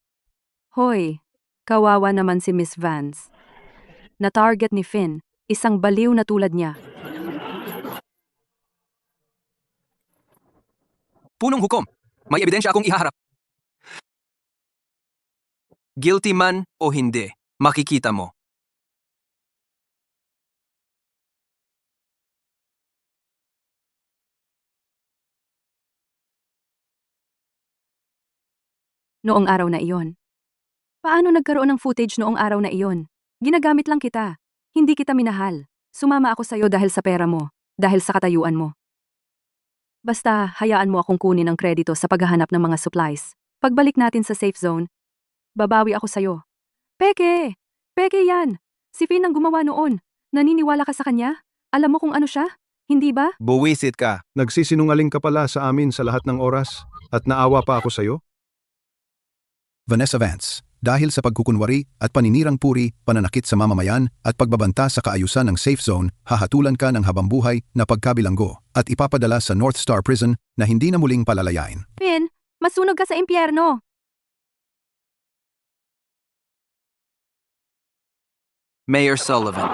B: Hoy, kawawa naman si Miss Vance. Na-target ni Finn, isang baliw na tulad niya.
A: Punong hukom. May ebidensya akong ihaharap. Guilty man o hindi, makikita mo.
B: Noong araw na iyon. Paano nagkaroon ng footage noong araw na iyon? Ginagamit lang kita. Hindi kita minahal. Sumama ako sa'yo dahil sa pera mo, dahil sa katayuan mo. Basta, hayaan mo akong kunin ang kredito sa paghahanap ng mga supplies. Pagbalik natin sa safe zone, babawi ako sa'yo. Peke! Peke yan! Si Finn ang gumawa noon. Naniniwala ka sa kanya? Alam mo kung ano siya? Hindi ba?
C: Buwisit ka.
F: Nagsisinungaling ka pala sa amin sa lahat ng oras at naawa pa ako sa'yo?
L: Vanessa Vance, dahil sa pagkukunwari at paninirang puri, pananakit sa mamamayan at pagbabanta sa kaayusan ng safe zone, hahatulan ka ng habambuhay na pagkabilanggo at ipapadala sa North Star Prison na hindi na muling palalayain.
B: Finn, masunog ka sa impyerno!
A: Mayor Sullivan.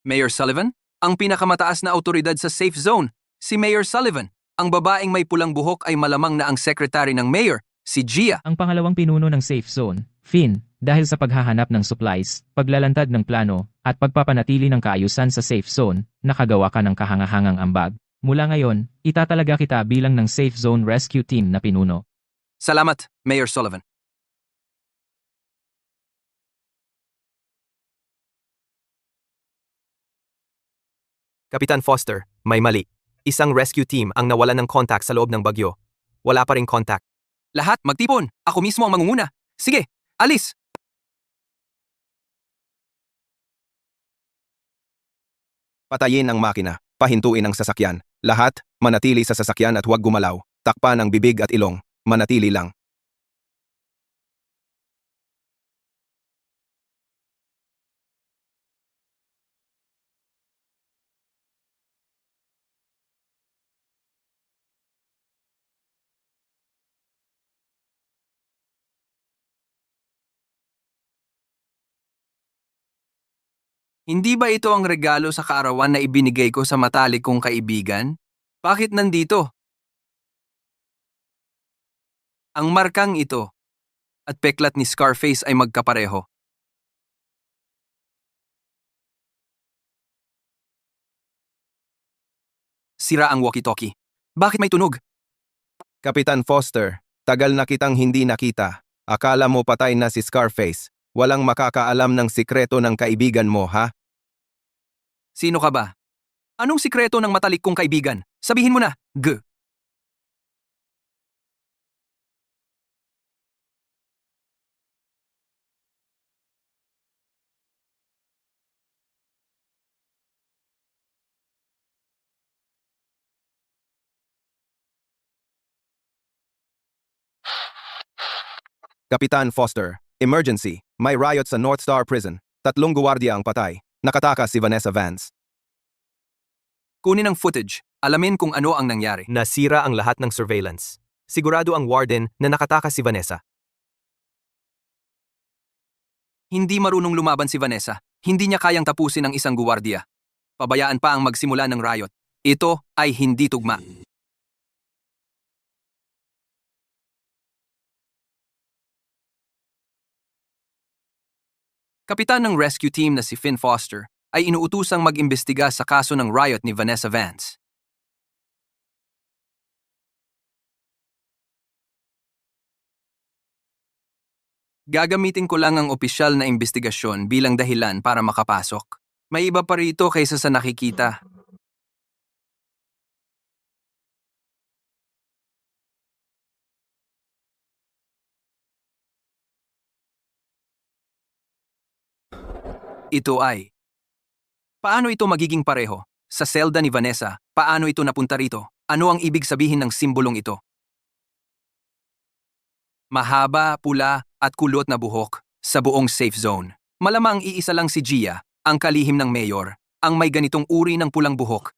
A: Mayor Sullivan? Ang pinakamataas na autoridad sa safe zone, si Mayor Sullivan. Ang babaeng may pulang buhok ay malamang na ang secretary ng mayor, si Gia.
D: Ang pangalawang pinuno ng safe zone, Finn, dahil sa paghahanap ng supplies, paglalantad ng plano, at pagpapanatili ng kaayusan sa safe zone, nakagawa ka ng kahangahangang ambag. Mula ngayon, itatalaga kita bilang ng safe zone rescue team na pinuno.
A: Salamat, Mayor Sullivan.
H: Kapitan Foster, may mali. Isang rescue team ang nawalan ng contact sa loob ng bagyo. Wala pa ring contact.
A: Lahat magtipon. Ako mismo ang mangunguna. Sige, alis!
C: Patayin ang makina. Pahintuin ang sasakyan. Lahat, manatili sa sasakyan at huwag gumalaw. Takpan ang bibig at ilong. Manatili lang.
A: Hindi ba ito ang regalo sa kaarawan na ibinigay ko sa matalik kong kaibigan? Bakit nandito? Ang markang ito at peklat ni Scarface ay magkapareho. Sira ang walkie-talkie. Bakit may tunog?
C: Kapitan Foster, tagal na kitang hindi nakita. Akala mo patay na si Scarface. Walang makakaalam ng sikreto ng kaibigan mo, ha?
A: Sino ka ba? Anong sikreto ng matalik kong kaibigan? Sabihin mo na, G.
C: Kapitan Foster, emergency. May riot sa North Star Prison. 3 guwardiya ang patay. Nakatakas si Vanessa Vance.
A: Kunin ang footage. Alamin kung ano ang nangyari.
H: Nasira ang lahat ng surveillance. Sigurado ang warden na nakatakas si Vanessa.
A: Hindi marunong lumaban si Vanessa. Hindi niya kayang tapusin ang isang guwardiya. Pabayaan pa ang magsimula ng riot. Ito ay hindi tugma. Kapitan ng rescue team na si Finn Foster ay inuutusang mag-imbestiga sa kaso ng riot ni Vanessa Vance. Gagamitin ko lang ang opisyal na imbestigasyon bilang dahilan para makapasok. May iba pa rito kaysa sa nakikita. Ito ay. Paano ito magiging pareho? Sa selda ni Vanessa, paano ito napunta rito? Ano ang ibig sabihin ng simbolong ito? Mahaba, pula, at kulot na buhok sa buong safe zone. Malamang iisa lang si Gia, ang kalihim ng mayor, ang may ganitong uri ng pulang buhok.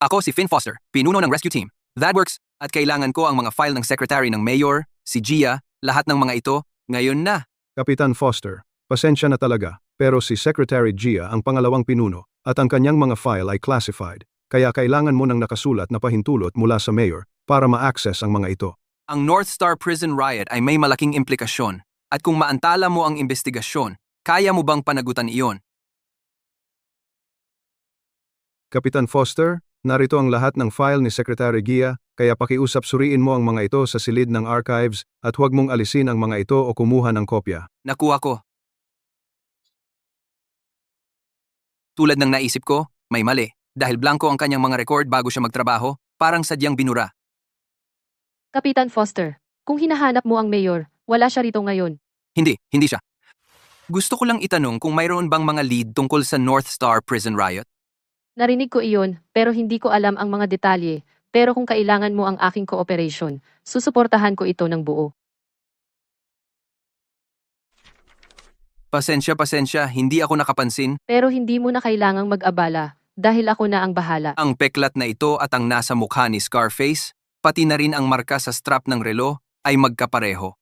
A: Ako si Finn Foster, pinuno ng rescue team. That works. At kailangan ko ang mga file ng secretary ng mayor, si Gia, lahat ng mga ito, ngayon na.
F: Kapitan Foster, pasensya na talaga, pero si Secretary Gia ang pangalawang pinuno at ang kanyang mga file ay classified, kaya kailangan mo ng nakasulat na pahintulot mula sa mayor para ma-access ang mga ito.
A: Ang North Star Prison Riot ay may malaking implikasyon. At kung maantala mo ang investigasyon, kaya mo bang panagutan iyon?
F: Kapitan Foster, narito ang lahat ng file ni Secretary Gia, kaya pakiusap suriin mo ang mga ito sa silid ng archives at huwag mong alisin ang mga ito o kumuha ng kopya.
A: Nakuha ko. Tulad ng naisip ko, may mali. Dahil blanco ang kanyang mga record bago siya magtrabaho, parang sadyang binura.
J: Kapitan Foster, kung hinahanap mo ang mayor, wala siya rito ngayon.
A: Hindi siya. Gusto ko lang itanong kung mayroon bang mga lead tungkol sa North Star Prison Riot.
J: Narinig ko iyon, pero hindi ko alam ang mga detalye. Pero kung kailangan mo ang aking cooperation, susuportahan ko ito ng buo.
A: Pasensya, hindi ako nakapansin.
J: Pero hindi mo na kailangang mag-abala, dahil ako na ang bahala.
A: Ang peklat na ito at ang nasa mukha ni Scarface, pati na rin ang marka sa strap ng relo, ay magkapareho.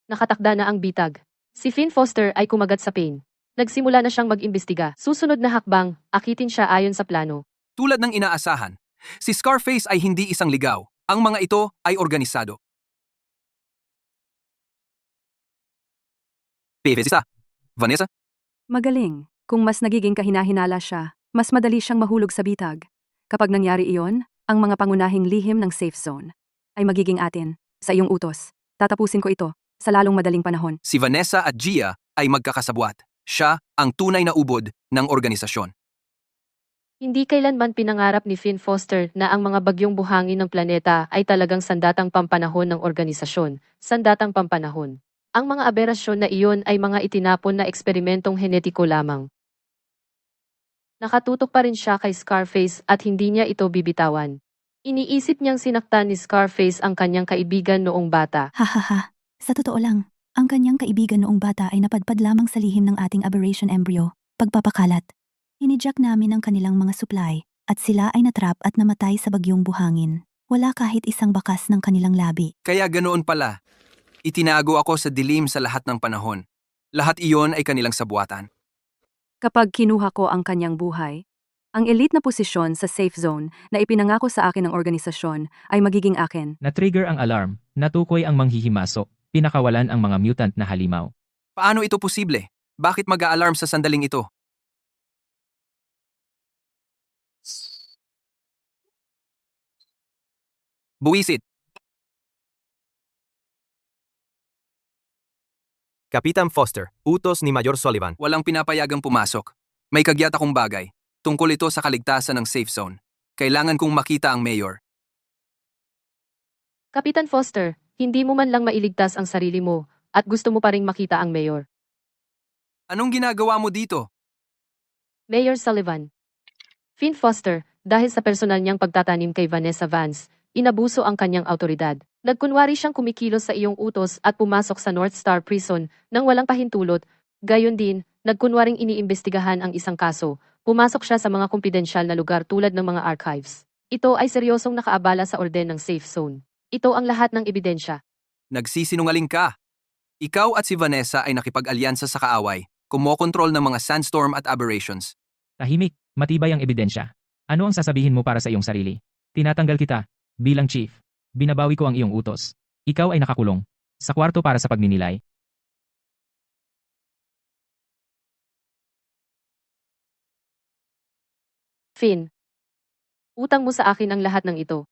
J: Nakatakda na ang bitag. Si Finn Foster ay kumagat sa pain. Nagsimula na siyang mag-imbestiga. Susunod na hakbang, akitin siya ayon sa plano.
A: Tulad ng inaasahan, si Scarface ay hindi isang ligaw. Ang mga ito ay organisado. P.V. Vanessa?
B: Magaling. Kung mas nagiging kahinahinala siya, mas madali siyang mahulog sa bitag. Kapag nangyari iyon, ang mga pangunahing lihim ng safe zone ay magiging atin, sa iyong utos. Tatapusin ko ito sa lalong madaling panahon.
A: Si Vanessa at Gia ay magkakasabwat. Siya ang tunay na ubod ng organisasyon.
J: Hindi kailanman pinangarap ni Finn Foster na ang mga bagyong buhangin ng planeta ay talagang sandatang pampanahon ng organisasyon. Sandatang pampanahon. Ang mga aberasyon na iyon ay mga itinapon na eksperimentong henetiko lamang. Nakatutok pa rin siya kay Scarface at hindi niya ito bibitawan. Iniisip niyang sinaktan ni Scarface ang kanyang kaibigan noong bata.
E: Hahaha, sa totoo lang, ang kanyang kaibigan noong bata ay napadpad lamang sa lihim ng ating aberration embryo, pagpapakalat. Inijak namin ang kanilang mga supply, at sila ay natrap at namatay sa bagyong buhangin. Wala kahit isang bakas ng kanilang labi.
A: Kaya ganoon pala. Itinago ako sa dilim sa lahat ng panahon. Lahat iyon ay kanilang sabuatan.
B: Kapag kinuha ko ang kanyang buhay, ang elite na posisyon sa safe zone na ipinangako sa akin ng organisasyon ay magiging akin.
D: Na-trigger ang alarm, natukoy ang manghihimasok, pinakawalan ang mga mutant na halimaw.
A: Paano ito posible? Bakit mag-a-alarm sa sandaling ito? Buwisit.
H: Kapitan Foster, utos ni Mayor Sullivan.
A: Walang pinapayagang pumasok. May kagyat akong bagay. Tungkol ito sa kaligtasan ng safe zone. Kailangan kong makita ang mayor.
J: Kapitan Foster, hindi mo man lang mailigtas ang sarili mo at gusto mo pa ring makita ang mayor.
A: Anong ginagawa mo dito?
J: Mayor Sullivan. Finn Foster, dahil sa personal niyang pagtatanim kay Vanessa Vance, inabuso ang kanyang autoridad. Nagkunwari siyang kumikilos sa iyong utos at pumasok sa North Star Prison nang walang pahintulot. Gayon din, nagkunwaring iniimbestigahan ang isang kaso. Pumasok siya sa mga kumpidensyal na lugar tulad ng mga archives. Ito ay seryosong nakaabala sa orden ng safe zone. Ito ang lahat ng ebidensya.
A: Nagsisinungaling ka. Ikaw at si Vanessa ay nakipag-alyansa sa kaaway, kumokontrol ng mga sandstorm at aberrations.
D: Tahimik, matibay ang ebidensya. Ano ang sasabihin mo para sa iyong sarili? Tinatanggal kita, bilang chief. Binabawi ko ang iyong utos. Ikaw ay nakakulong. Sa kwarto para sa pagninilay.
J: Finn. Utang mo sa akin ang lahat ng ito.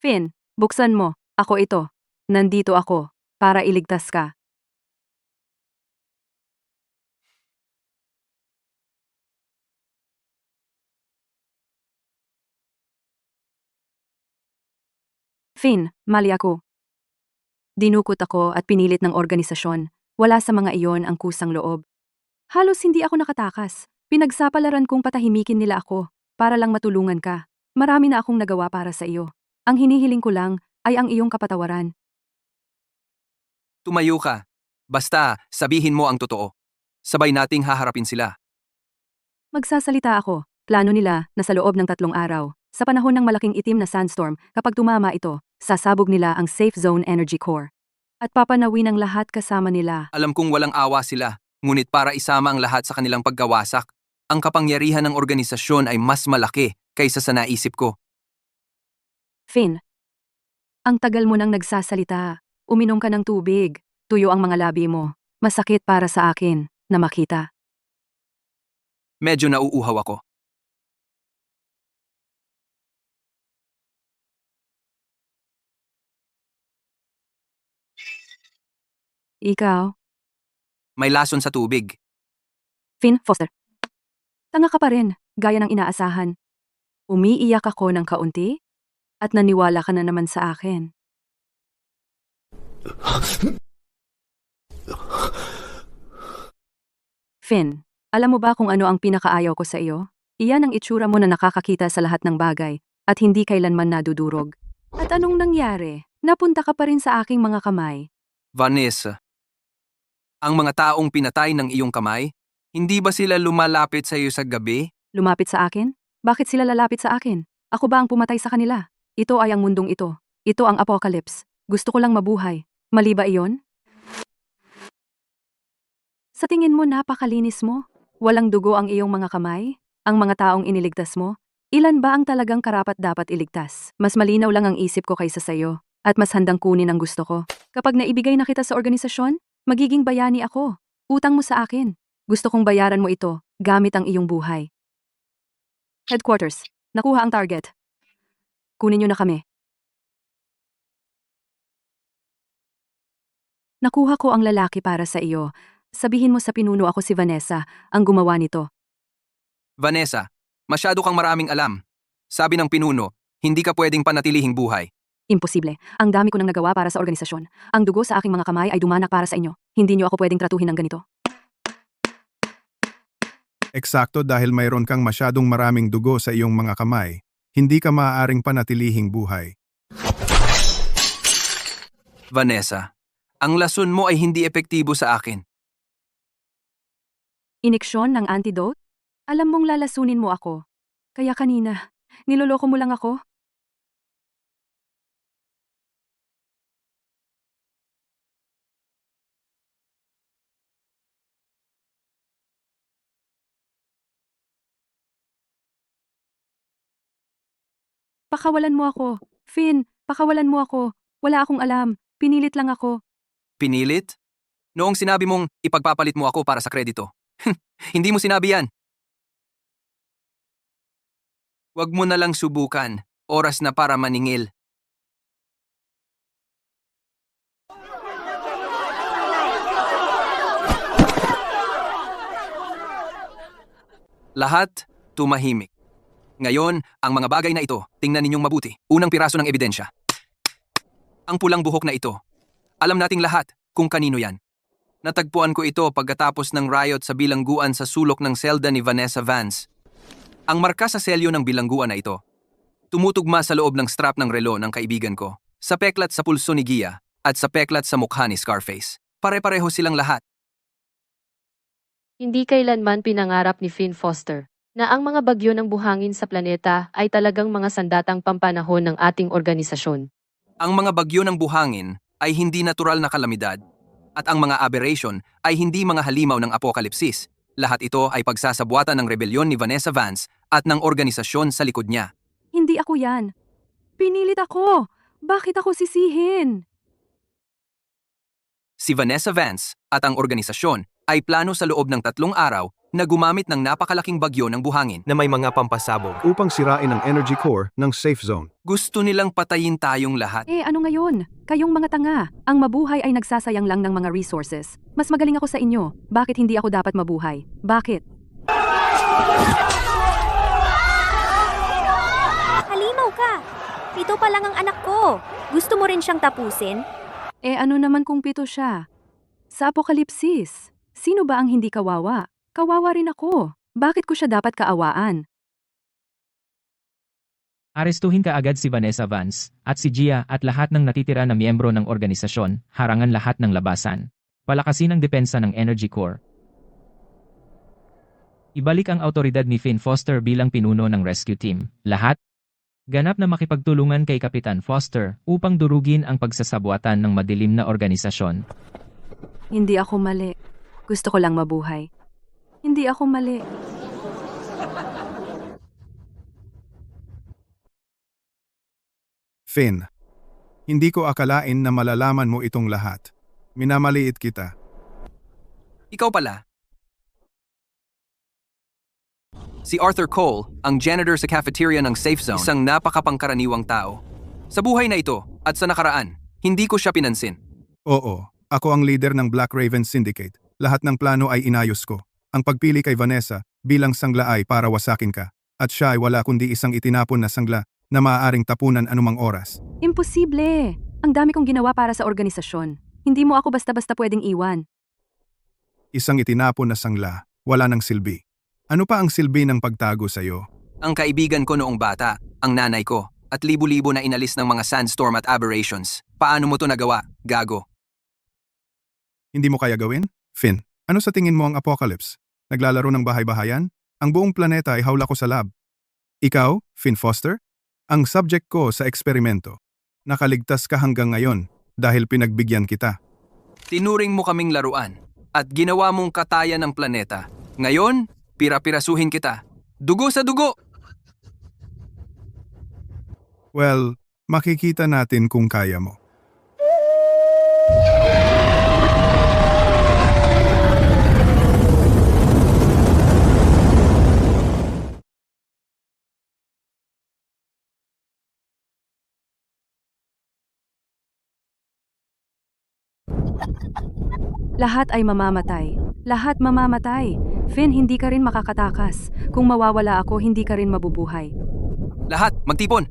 B: Finn, buksan mo. Ako ito. Nandito ako para iligtas ka. Finn, mali ako. Dinukot ako at pinilit ng organisasyon. Wala sa mga iyon ang kusang loob. Halos hindi ako nakatakas. Pinagsapalaran kong patahimikin nila ako para lang matulungan ka. Marami na akong nagawa para sa iyo. Ang hinihiling ko lang ay ang iyong kapatawaran.
A: Tumayo ka. Basta, sabihin mo ang totoo. Sabay nating haharapin sila.
B: Magsasalita ako. Plano nila na sa loob ng 3 araw, sa panahon ng malaking itim na sandstorm, kapag tumama ito, sasabog nila ang Safe Zone Energy Core. At papanawin ang lahat kasama nila.
A: Alam kong walang awa sila, ngunit para isama ang lahat sa kanilang pagkawasak, ang kapangyarihan ng organisasyon ay mas malaki kaysa sa naisip ko.
B: Finn, ang tagal mo nang nagsasalita. Uminom ka ng tubig. Tuyo ang mga labi mo. Masakit para sa akin na makita.
A: Medyo nauuhaw ako.
B: Ikaw,
A: May lason sa tubig.
B: Finn Foster. Tanga ka pa rin, gaya ng inaasahan. Umiiyak ako ng kaunti at naniwala ka na naman sa akin. Finn, alam mo ba kung ano ang pinakaayaw ko sa iyo? Iyan ang itsura mo na nakakakita sa lahat ng bagay at hindi kailanman nadudurog. At anong nangyari? Napunta ka pa rin sa aking mga kamay.
A: Vanessa, ang mga taong pinatay ng iyong kamay, hindi ba sila lumalapit sa iyo sa gabi?
B: Lumapit sa akin? Bakit sila lalapit sa akin? Ako ba ang pumatay sa kanila? Ito ay ang mundong ito. Ito ang apocalypse. Gusto ko lang mabuhay. Mali ba iyon? Sa tingin mo napakalinis mo? Walang dugo ang iyong mga kamay? Ang mga taong iniligtas mo? Ilan ba ang talagang karapat dapat iligtas? Mas malinaw lang ang isip ko kaysa sa iyo at mas handang kunin ang gusto ko. Kapag naibigay na kita sa organisasyon, magiging bayani ako. Utang mo sa akin. Gusto kong bayaran mo ito gamit ang iyong buhay. Headquarters, nakuha ang target. Kunin niyo na kami. Nakuha ko ang lalaki para sa iyo. Sabihin mo sa pinuno ako si Vanessa, ang gumawa nito.
A: Vanessa, masyado kang maraming alam. Sabi ng pinuno, hindi ka pwedeng panatilihing buhay.
B: Imposible. Ang dami ko nang nagawa para sa organisasyon. Ang dugo sa aking mga kamay ay dumanak para sa inyo. Hindi niyo ako pwedeng tratuhin ng ganito.
F: Eksakto dahil mayroon kang masyadong maraming dugo sa iyong mga kamay, hindi ka maaaring panatilihing buhay.
A: Vanessa, ang lason mo ay hindi epektibo sa akin.
B: Iniksyon ng antidote? Alam mong lalasunin mo ako. Kaya kanina, niloloko mo lang ako? Pakawalan mo ako. Finn, pakawalan mo ako. Wala akong alam. Pinilit lang ako.
A: Pinilit? Noong sinabi mong ipagpapalit mo ako para sa kredito. Hindi mo sinabi yan. Huwag mo na lang subukan. Oras na para maningil. Lahat tumahimik. Ngayon, ang mga bagay na ito, tingnan ninyong mabuti. Unang piraso ng ebidensya. Ang pulang buhok na ito. Alam nating lahat kung kanino yan. Natagpuan ko ito pagkatapos ng riot sa bilangguan sa sulok ng selda ni Vanessa Vance. Ang marka sa selyo ng bilangguan na ito, tumutugma sa loob ng strap ng relo ng kaibigan ko, sa peklat sa pulso ni Gia, at sa peklat sa mukha ni Scarface. Pare-pareho silang lahat.
J: Hindi kailanman pinangarap ni Finn Foster na ang mga bagyo ng buhangin sa planeta ay talagang mga sandatang pampanahon ng ating organisasyon.
A: Ang mga bagyo ng buhangin ay hindi natural na kalamidad, at ang mga aberration ay hindi mga halimaw ng apokalipsis. Lahat ito ay pagsasabuatan ng rebelyon ni Vanessa Vance at ng organisasyon sa likod niya.
B: Hindi ako yan. Pinilit ako. Bakit ako sisihin?
A: Si Vanessa Vance at ang organisasyon ay plano sa loob ng 3 araw na gumamit ng napakalaking bagyo ng buhangin.
H: Na may mga pampasabog.
F: Upang sirain ang energy core ng safe zone.
A: Gusto nilang patayin tayong lahat.
B: Ano ngayon? Kayong mga tanga. Ang mabuhay ay nagsasayang lang ng mga resources. Mas magaling ako sa inyo. Bakit hindi ako dapat mabuhay? Bakit?
K: Halimaw ka! Pito pa lang ang anak ko. Gusto mo rin siyang tapusin?
B: Ano naman kung 7 siya? Sa apokalipsis, sino ba ang hindi kawawa? Kawawa rin ako. Bakit ko siya dapat kaawaan?
D: Arestuhin ka agad si Vanessa Vance, at si Gia at lahat ng natitira na miyembro ng organisasyon, harangan lahat ng labasan. Palakasin ang depensa ng Energy Corps. Ibalik ang autoridad ni Finn Foster bilang pinuno ng rescue team. Lahat, ganap na makipagtulungan kay Kapitan Foster upang durugin ang pagsasabuatan ng madilim na organisasyon.
B: Hindi ako mali. Gusto ko lang mabuhay. Hindi ako mali.
F: Finn, hindi ko akalain na malalaman mo itong lahat. Minamaliit kita.
A: Ikaw pala. Si Arthur Cole, ang janitor sa cafeteria ng Safe Zone, isang napakapangkaraniwang tao. Sa buhay na ito, at sa nakaraan, hindi ko siya pinansin.
F: Oo, ako ang leader ng Black Raven Syndicate. Lahat ng plano ay inayos ko. Ang pagpili kay Vanessa bilang sangla ay para wasakin ka. At siya ay wala kundi isang itinapon na sangla na maaaring tapunan anumang oras.
B: Imposible! Ang dami kong ginawa para sa organisasyon. Hindi mo ako basta-basta pwedeng iwan.
F: Isang itinapon na sangla, wala ng silbi. Ano pa ang silbi ng pagtago sa'yo?
A: Ang kaibigan ko noong bata, ang nanay ko, at libu-libo na inalis ng mga sandstorm at aberrations. Paano mo to nagawa, gago?
F: Hindi mo kaya gawin? Finn, ano sa tingin mo ang apocalypse? Naglalaro ng bahay-bahayan? Ang buong planeta ay hawla ko sa lab. Ikaw, Finn Foster? Ang subject ko sa eksperimento. Nakaligtas ka hanggang ngayon dahil pinagbigyan kita.
A: Tinuring mo kaming laruan at ginawa mong katayan ng planeta. Ngayon, pira-pirasuhin kita. Dugo sa dugo!
F: Well, makikita natin kung kaya mo.
B: Lahat ay mamamatay. Lahat mamamatay. Finn, hindi ka rin makakatakas. Kung mawawala ako, hindi ka rin mabubuhay.
A: Lahat, magtipon!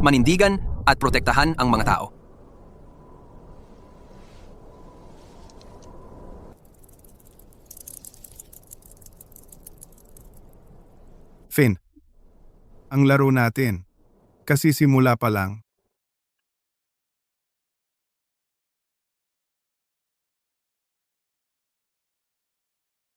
A: Manindigan at protektahan ang mga tao.
F: Finn, ang laro natin. Kasi simula pa lang,